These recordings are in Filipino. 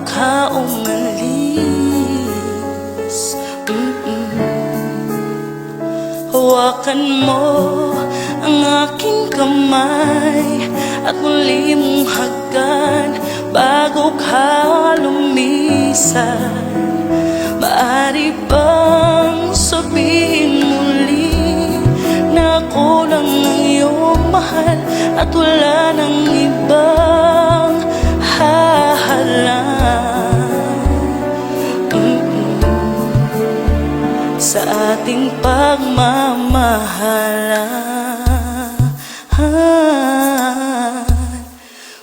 ka umalis. Hawakan mo ang aking kamay at muli mong hagkan bago ka lumisan. Maaari bang sabihin muli na ako lang ang iyong mahal at wala nang ibang hahalang sa ating pagmamahalan?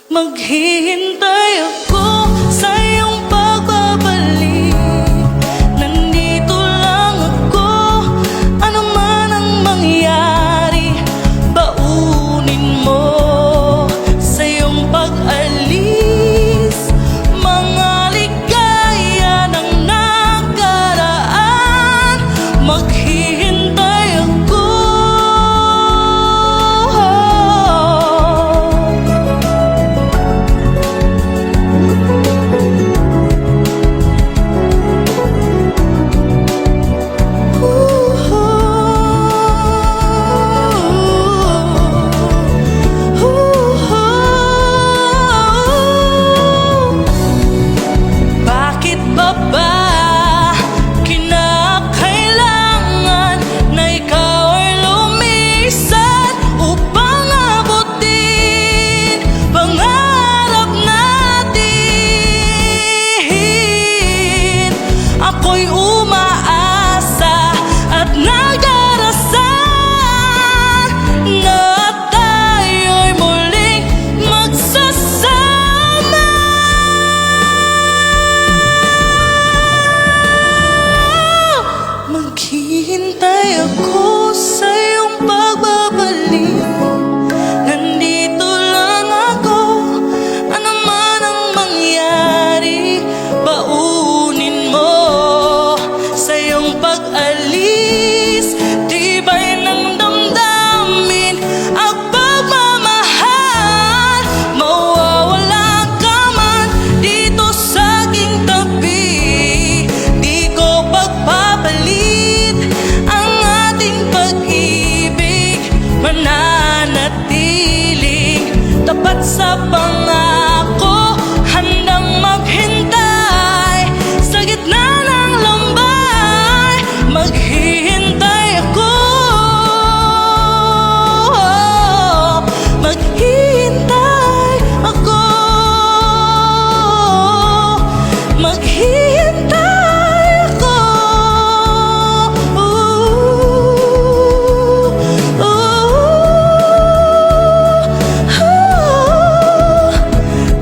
Maghihintay ako sa iyong pagbabalik. Nandito lang ako, ano man ang mangyari. Baunin mo sa iyong pag-alis mga ligaya ng nakaraan. Maghihintay ako. Bakit ba kinakailangan na ikaw ay lumisan upang abutin pangarap natin? Ako'y umaasa at nag-darasal na tayo'y muling magsasama. Maghihintay ako sa iyong pagbabalik. Nandito lang ako, ano man ang mangyari. Baunin mo sa iyong pag-alis tibay ng damdamin at pagmamahal. Mawawala ka man dito sa aking tabi, di ko pagpapalit ang ating pag-ibig. Mananatiling tapat sa pangako, handang maghintay sa gitna ng lambay. Maghihintay ako. Maghihintay ako. Maghihintay ako.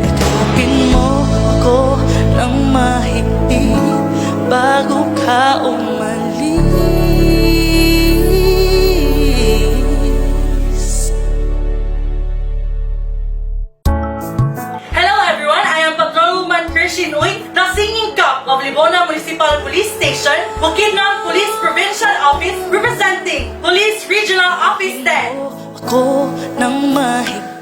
Yakapin mo ako ng mahigpit bago ka umalis. Hello everyone, I am Patrolwoman Christine Uy, the singing cop of Libona Municipal Police Station, Bukidnon Police Provincial Office, representing Police Regional Office 10. Ako ng mahigpit